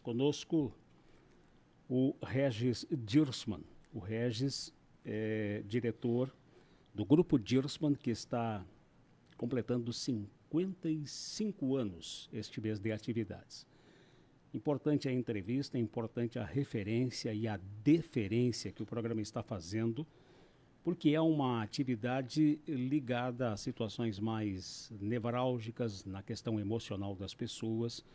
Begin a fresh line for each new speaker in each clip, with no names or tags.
conosco o Regis Dirsman. O Regis é diretor do Grupo Dirsman, que está completando 55 anos este mês de atividades. Importante a entrevista, importante a referência e a deferência que o programa está fazendo, porque é uma atividade ligada a situações mais nevrálgicas na questão emocional das pessoas,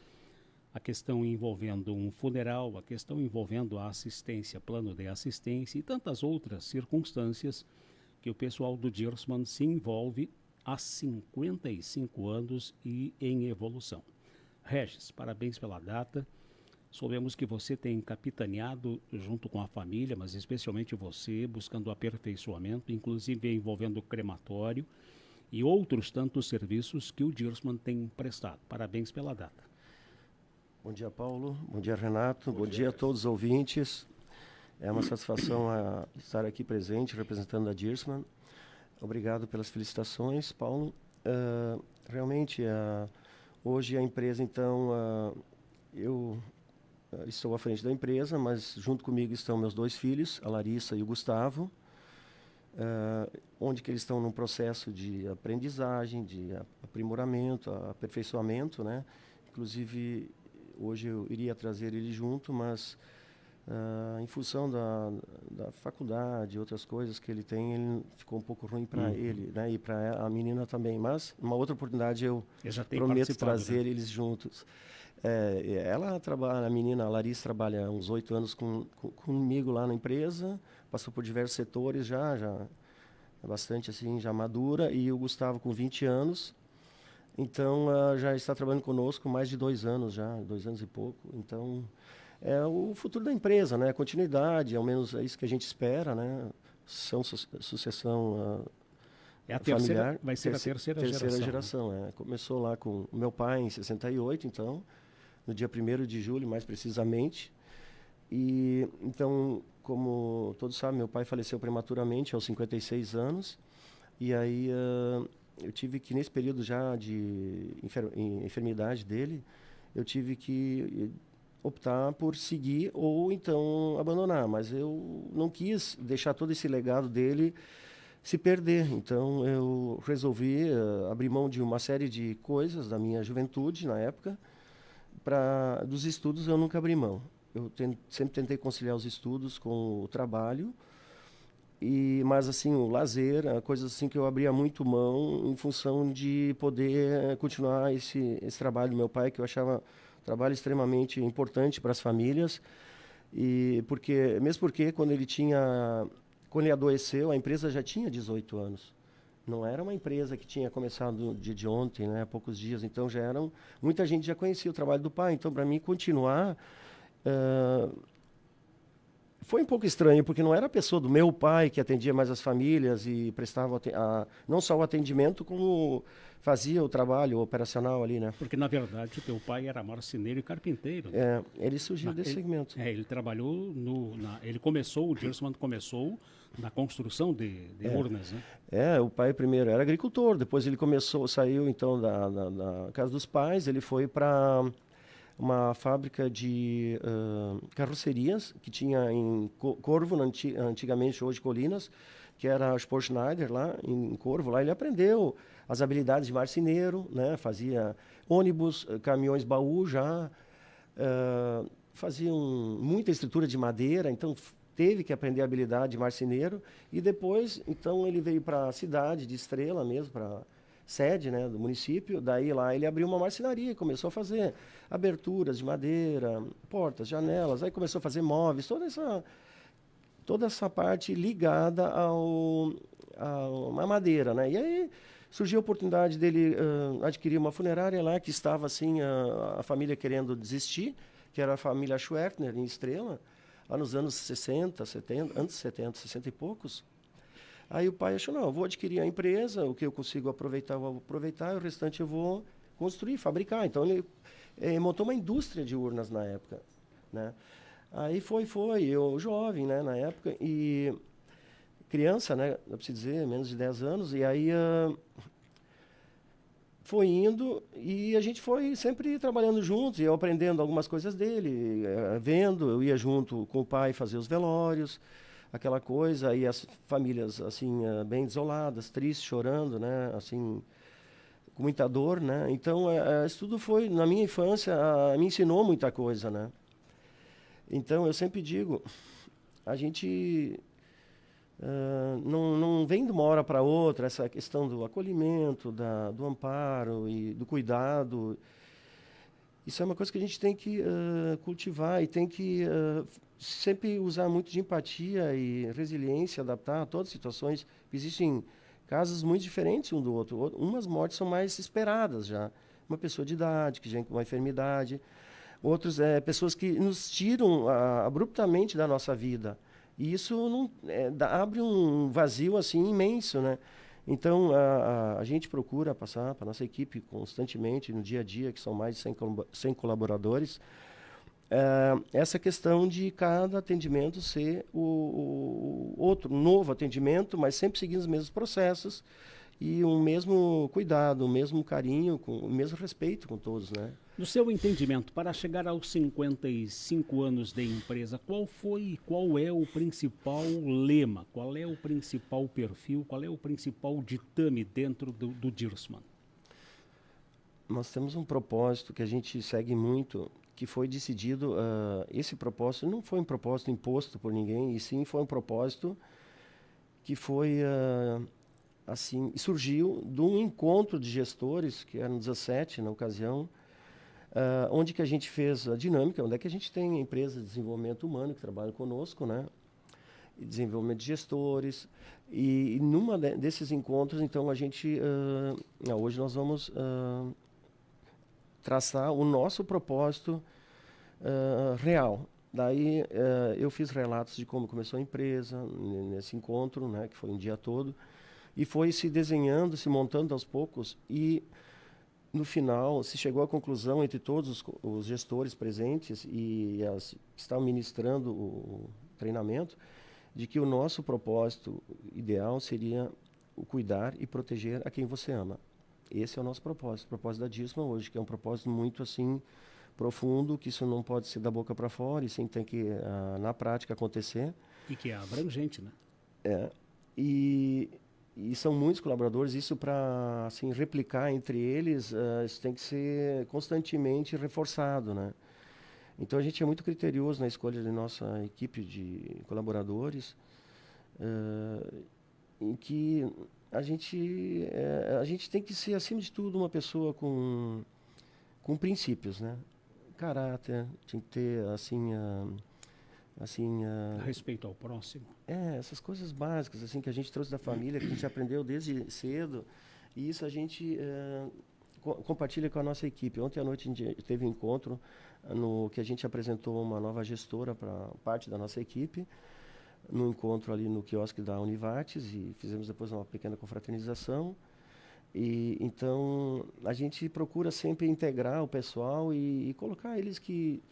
a questão envolvendo um funeral, a questão envolvendo a assistência, plano de assistência e tantas outras circunstâncias que o pessoal do Dirsman se envolve há 55 anos e em evolução. Regis, parabéns pela data. Soubemos que você tem capitaneado junto com a família, mas especialmente você, buscando aperfeiçoamento, inclusive envolvendo o crematório e outros tantos serviços que o Dirsman tem prestado. Parabéns pela data.
Bom dia, Paulo. Bom dia, Renato. Bom dia a todos os ouvintes. É uma satisfação estar aqui presente, representando a Dirsman. Obrigado pelas felicitações, Paulo. Realmente, hoje a empresa, então, eu estou à frente da empresa, mas junto comigo estão meus dois filhos, a Larissa e o Gustavo, onde que eles estão num processo de aprendizagem, de aprimoramento, aperfeiçoamento, né? Inclusive, hoje eu iria trazer ele junto, mas em função da faculdade e outras coisas que ele tem, ele ficou um pouco ruim para ele, né? E para a menina também. Mas, uma outra oportunidade, eu prometo trazer, né, eles juntos. Ela trabalha, a menina, a Larissa, trabalha uns 8 anos comigo lá na empresa, passou por diversos setores já é bastante assim, já madura, e o Gustavo com 20 anos, então já está trabalhando conosco mais de 2 anos já, 2 anos e pouco, então é o futuro da empresa, né? Continuidade, ao menos é isso que a gente espera, né? Sucessão
a
familiar.
Terceira, vai ser a terceira geração.
Né? Começou lá com o meu pai em 68, então, no dia 1º de julho, mais precisamente. E, então, como todos sabem, meu pai faleceu prematuramente, aos 56 anos. E aí, eu tive que, nesse período já de enfermidade dele, eu tive que optar por seguir ou, então, abandonar. Mas eu não quis deixar todo esse legado dele se perder. Então, eu resolvi abrir mão de uma série de coisas da minha juventude, na época. Dos estudos, eu nunca abri mão. Eu sempre tentei conciliar os estudos com o trabalho, mas, assim, o lazer, coisas assim que eu abria muito mão em função de poder continuar esse trabalho do meu pai, que eu achava um trabalho extremamente importante para as famílias. Mesmo porque, quando ele adoeceu, a empresa já tinha 18 anos. Não era uma empresa que tinha começado de ontem, né, há poucos dias. Então, muita gente já conhecia o trabalho do pai. Então, para mim, continuar foi um pouco estranho, porque não era a pessoa do meu pai que atendia mais as famílias e prestava não só o atendimento, como fazia o trabalho operacional ali, né?
Porque, na verdade, o teu pai era marceneiro e carpinteiro. Né?
Ele surgiu desse segmento.
Ele trabalhou o Dirsman começou na construção de urnas, né?
O pai primeiro era agricultor, depois ele saiu então da casa dos pais, ele foi para uma fábrica de carrocerias que tinha em Corvo, antigamente, hoje Colinas, que era a Sport Schneider, lá em Corvo. Lá ele aprendeu as habilidades de marceneiro, né? Fazia ônibus, caminhões baú já, faziam muita estrutura de madeira, então teve que aprender a habilidade de marceneiro. E depois, então, ele veio para a cidade de Estrela mesmo, para sede, né, do município. Daí lá ele abriu uma marcenaria e começou a fazer aberturas de madeira, portas, janelas. Aí começou a fazer móveis, toda essa parte ligada à madeira, né? E aí surgiu a oportunidade dele adquirir uma funerária lá, que estava assim, a família querendo desistir, que era a família Schwertner, em Estrela, lá nos anos 60, 70, antes de 70, 60 e poucos. Aí o pai achou, não, eu vou adquirir a empresa, o que eu consigo aproveitar, eu vou aproveitar, e o restante eu vou construir, fabricar. Então, ele montou uma indústria de urnas na época, né? Aí eu jovem, né, na época, e criança, né, dá para se dizer, menos de 10 anos, e aí foi indo e a gente foi sempre trabalhando juntos, e eu aprendendo algumas coisas dele, vendo, eu ia junto com o pai fazer os velórios, aquela coisa, aí as famílias assim bem desoladas, tristes, chorando, né, assim, com muita dor, né? Então, isso tudo foi na minha infância, me ensinou muita coisa, né? Então, eu sempre digo, a gente não vem de uma hora para outra essa questão do acolhimento, do amparo e do cuidado. Isso é uma coisa que a gente tem que cultivar e tem que sempre usar muito de empatia e resiliência, adaptar a todas as situações. Existem casos muito diferentes um do outro. Umas mortes são mais esperadas já. Uma pessoa de idade, que já com uma enfermidade. Outros, pessoas que nos tiram abruptamente da nossa vida. E isso não, abre um vazio assim imenso, né? Então, a gente procura passar para a nossa equipe constantemente, no dia a dia, que são mais de 100 colaboradores, essa questão de cada atendimento ser o outro, um novo atendimento, mas sempre seguindo os mesmos processos e o mesmo cuidado, o mesmo carinho, o mesmo respeito com todos, né?
No seu entendimento, para chegar aos 55 anos de empresa, qual é o principal lema, qual é o principal perfil, qual é o principal ditame dentro do Dircmann?
Nós temos um propósito que a gente segue muito, que foi decidido, esse propósito não foi um propósito imposto por ninguém, e sim foi um propósito que foi, assim, surgiu de um encontro de gestores, que eram 17 na ocasião, onde que a gente fez a dinâmica, onde é que a gente tem empresas de desenvolvimento humano que trabalham conosco, né? E desenvolvimento de gestores. E numa desses encontros, então, a gente... hoje nós vamos traçar o nosso propósito real. Daí eu fiz relatos de como começou a empresa, nesse encontro, né? Que foi um dia todo. E foi se desenhando, se montando aos poucos e... No final, se chegou à conclusão entre todos os gestores presentes e as que estavam ministrando o treinamento, de que o nosso propósito ideal seria o cuidar e proteger a quem você ama. Esse é o nosso propósito, o propósito da Dircmann hoje, que é um propósito muito assim profundo, que isso não pode ser da boca para fora, e sim tem que na prática acontecer.
E que é abrangente, né?
E são muitos colaboradores, isso para assim, replicar entre eles, isso tem que ser constantemente reforçado, né? Então a gente é muito criterioso na escolha da nossa equipe de colaboradores, em que a gente tem que ser, acima de tudo, uma pessoa com princípios, né? Caráter, tem que ter, assim...
Respeito ao próximo.
Essas coisas básicas assim que a gente trouxe da família, que a gente aprendeu desde cedo, e isso a gente compartilha com a nossa equipe. Ontem à noite a gente teve um encontro no que a gente apresentou uma nova gestora para parte da nossa equipe, no encontro ali no quiosque da Univates, e fizemos depois uma pequena confraternização. E então a gente procura sempre integrar o pessoal e colocar eles que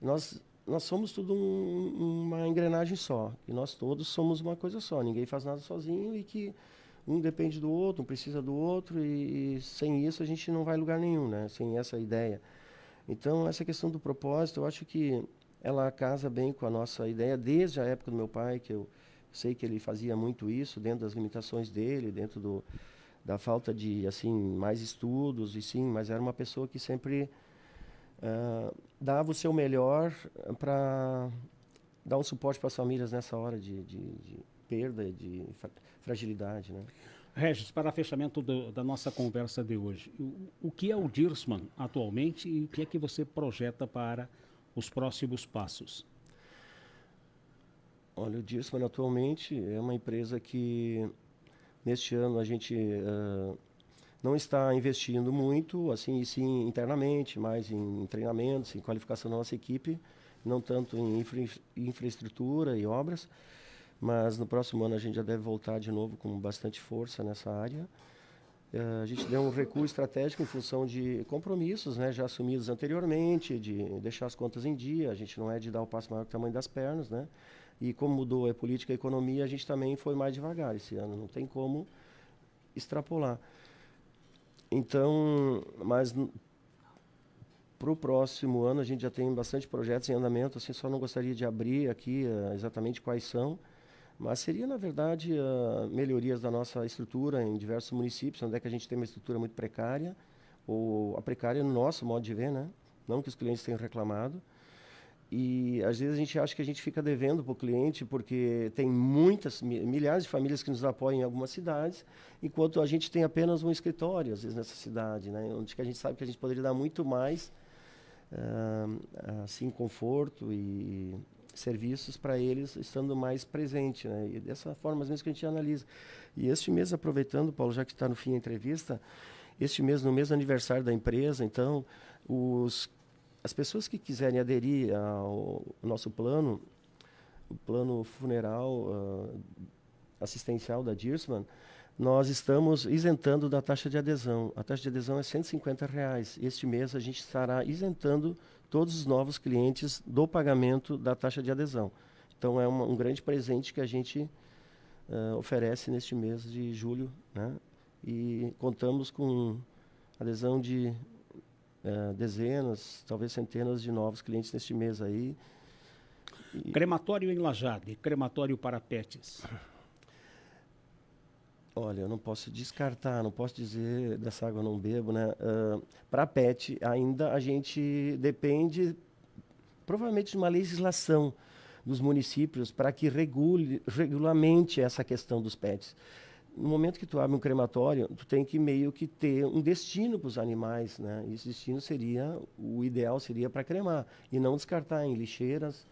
nós somos tudo uma engrenagem só, e nós todos somos uma coisa só, ninguém faz nada sozinho, e que um depende do outro, um precisa do outro, e sem isso a gente não vai a lugar nenhum, né? Sem essa ideia. Então, essa questão do propósito, eu acho que ela casa bem com a nossa ideia, desde a época do meu pai, que eu sei que ele fazia muito isso, dentro das limitações dele, dentro da falta de, assim, mais estudos, e sim, mas era uma pessoa que sempre... dava o seu melhor para dar um suporte para as famílias nessa hora de perda, de fragilidade, né?
Regis, para fechamento da nossa conversa de hoje, o que é o Dircmann atualmente e o que é que você projeta para os próximos passos?
Olha, o Dircmann atualmente é uma empresa que neste ano a gente não está investindo muito, assim, e sim internamente, mais em treinamentos, em qualificação da nossa equipe, não tanto em infraestrutura e obras, mas no próximo ano a gente já deve voltar de novo com bastante força nessa área. A gente deu um recuo estratégico em função de compromissos, né, já assumidos anteriormente, de deixar as contas em dia, a gente não é de dar o passo maior que o tamanho das pernas, né? E como mudou a política e a economia, a gente também foi mais devagar esse ano, não tem como extrapolar. Então, mas para o próximo ano a gente já tem bastante projetos em andamento, assim, só não gostaria de abrir aqui exatamente quais são, mas seria, na verdade, melhorias da nossa estrutura em diversos municípios, onde é que a gente tem uma estrutura muito precária, ou a precária no nosso modo de ver, né? Não que os clientes tenham reclamado. E às vezes a gente acha que a gente fica devendo para o cliente, porque tem milhares de famílias que nos apoiam em algumas cidades, enquanto a gente tem apenas um escritório, às vezes, nessa cidade, né? Onde que a gente sabe que a gente poderia dar muito mais assim, conforto e serviços para eles, estando mais presente, né? E dessa forma, às vezes, que a gente analisa. E este mês, aproveitando, Paulo, já que está no fim da entrevista, este mês, no mês do aniversário da empresa, então, as pessoas que quiserem aderir ao nosso plano, o plano funeral assistencial da Dircmann, nós estamos isentando da taxa de adesão. A taxa de adesão é R$ 150. Este mês a gente estará isentando todos os novos clientes do pagamento da taxa de adesão. Então é um grande presente que a gente oferece neste mês de julho, né? E contamos com adesão de dezenas, talvez centenas de novos clientes neste mês aí.
Crematório em Lajeado e crematório para pets.
Olha, eu não posso descartar, não posso dizer dessa água eu não bebo, né? Para pet, ainda a gente depende, provavelmente, de uma legislação dos municípios para que regulamente essa questão dos pets. No momento que tu abre um crematório, tu tem que meio que ter um destino para os animais, né? E esse destino o ideal seria para cremar, e não descartar em lixeiras,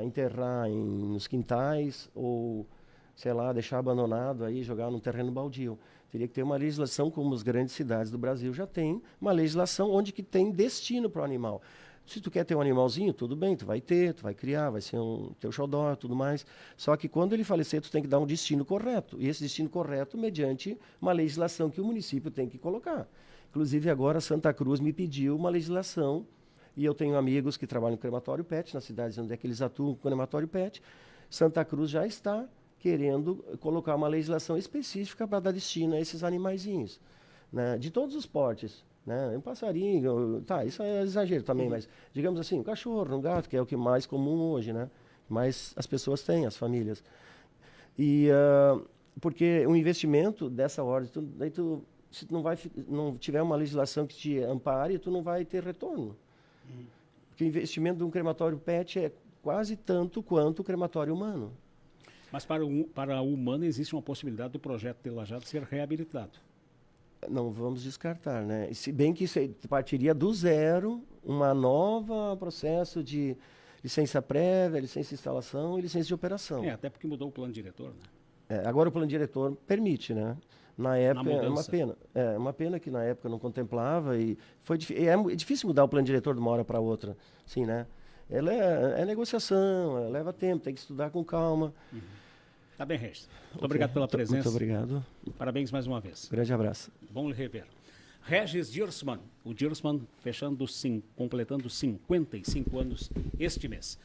enterrar nos quintais, ou sei lá, deixar abandonado aí, jogar num terreno baldio. Teria que ter uma legislação, como as grandes cidades do Brasil já têm, uma legislação onde que tem destino para o animal. Se tu quer ter um animalzinho, tudo bem, tu vai criar, vai ser teu xodó, tudo mais. Só que quando ele falecer, tu tem que dar um destino correto. E esse destino correto mediante uma legislação que o município tem que colocar. Inclusive agora Santa Cruz me pediu uma legislação, e eu tenho amigos que trabalham no crematório PET, nas cidades onde é que eles atuam com crematório PET. Santa Cruz já está querendo colocar uma legislação específica para dar destino a esses animaizinhos, né? De todos os portes, né? Um passarinho, tá, isso é exagero também, mas digamos assim, um cachorro, um gato, que é o que mais comum hoje, né? Mais as pessoas têm, as famílias. E porque um investimento dessa ordem, se tu não tiver uma legislação que te ampare, tu não vai ter retorno. Porque o investimento de um crematório PET é quase tanto quanto o crematório humano.
Mas para o humano existe uma possibilidade do projeto de Lajeado ser reabilitado.
Não vamos descartar, né? Se bem que isso partiria do zero, uma nova processo de licença prévia, licença de instalação e licença de operação.
Até porque mudou o plano diretor, né?
Agora o plano diretor permite, né? Na época é uma pena. É uma pena que na época não contemplava e é difícil mudar o plano diretor de uma hora para outra, sim, né? Ela é negociação, ela leva tempo, tem que estudar com calma.
Tá bem, Regis. Muito obrigado pela presença.
Muito obrigado.
Parabéns mais uma vez.
Grande abraço.
Bom lhe rever. Regis Dircmann, o Dircmann completando 55 anos este mês.